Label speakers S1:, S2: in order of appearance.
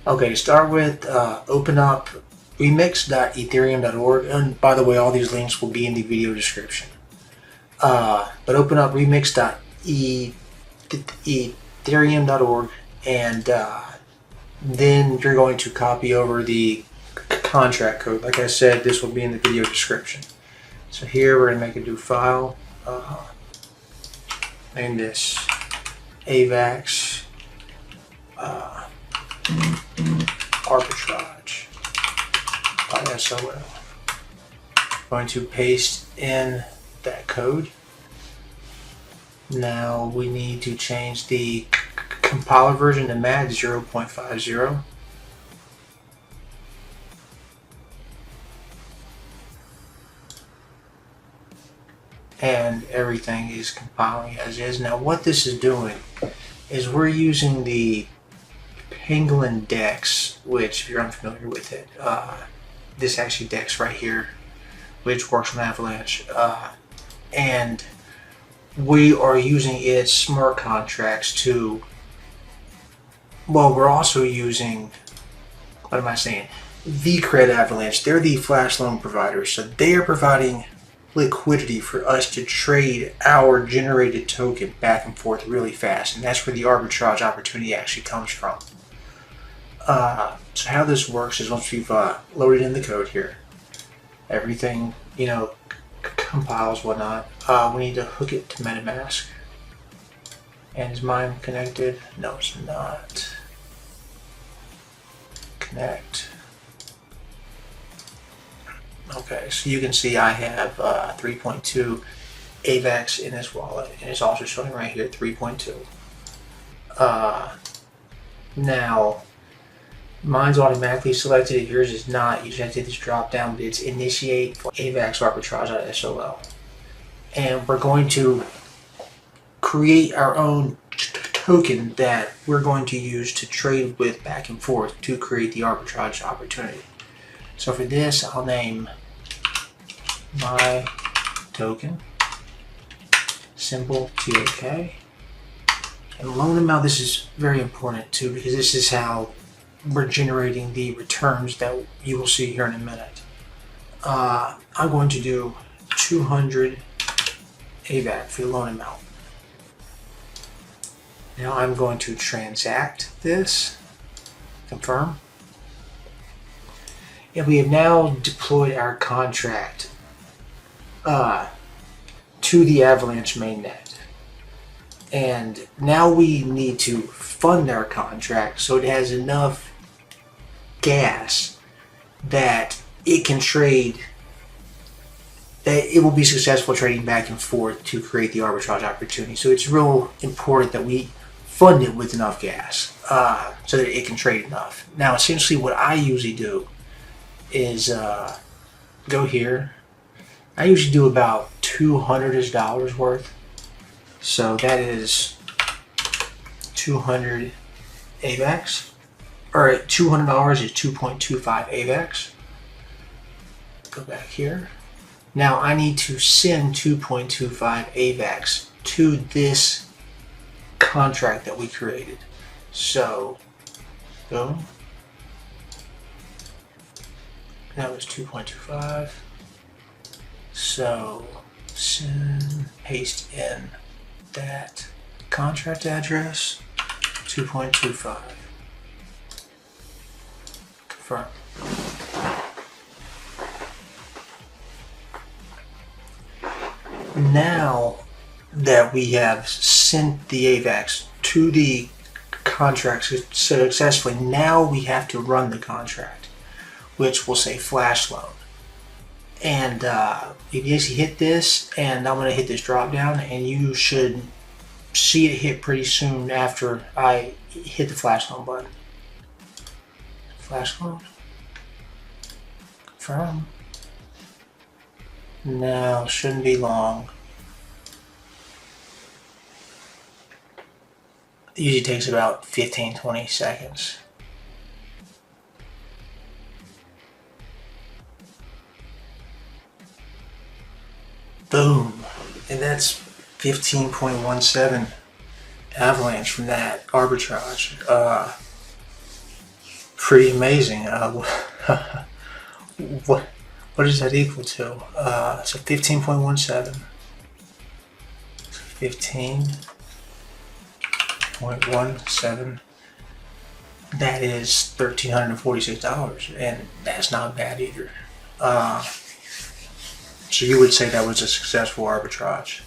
S1: Okay, to start with, open up remix.ethereum.org, and by the way, all these links will be in the video description. But open up remix.ethereum.org, and then you're going to copy over the contract code. Like I said, this will be in the video description. So here we're going to make a new file. Name this Avax Arbitrage.sol. Going to paste in that code. Now we need to change the compiler version to MAG 0.50. And everything is compiling as is. Now what this is doing is we're using the Pangolin DEX, which if you're unfamiliar with it, this actually DEX right here, which works on Avalanche, and we are using its smart contracts to, well, we're also using, what am I saying, vCred Avalanche. They're the Flash Loan providers, so they are providing liquidity for us to trade our generated token back and forth really fast, and that's where the arbitrage opportunity actually comes from. So how this works is once we've loaded in the code here, everything, you know, compiles, whatnot, we need to hook it to Metamask. And is mine connected? No, it's not. Connect. Okay, so you can see I have 3.2 Avax in this wallet, and it's also showing right here 3.2. Now, mine's automatically selected. If yours is not, you just have to hit this drop down, but it's initiate for avaxArbitrage.sol. And we're going to create our own token that we're going to use to trade with back and forth to create the arbitrage opportunity. So for this, I'll name my token simple TOK. And loan amount, this is very important too, because this is how we're generating the returns that you will see here in a minute. I'm going to do 200 AVAC for the loan amount. Now I'm going to transact this, confirm. And we have now deployed our contract to the Avalanche mainnet. And now we need to fund our contract so it has enough gas that it can trade, that it will be successful trading back and forth to create the arbitrage opportunity. So it's real important that we fund it with enough gas so that it can trade enough. Now essentially what I usually do is go here. I usually do about $200 worth. So that is 200 AVAX, or $200 is 2.25 AVAX. Go back here. Now I need to send 2.25 AVAX to this contract that we created. So, boom. That was 2.25. So, send, paste in that contract address, 2.25. Confirm. Now that we have sent the AVAX to the contract successfully, now we have to run the contract, which will say Flash Loan. And if you actually hit this, and I'm going to hit this drop down, and you should see it hit pretty soon after I hit the Flash Loan button. Flash Loan. Confirm. No, shouldn't be long. It usually takes about 15-20 seconds. Boom. And that's 15.17 Avalanche from that arbitrage. pretty amazing. What what is that equal to? So 15.17. 15.17. That is $1,346, and that's not bad either. So you would say that was a successful arbitrage?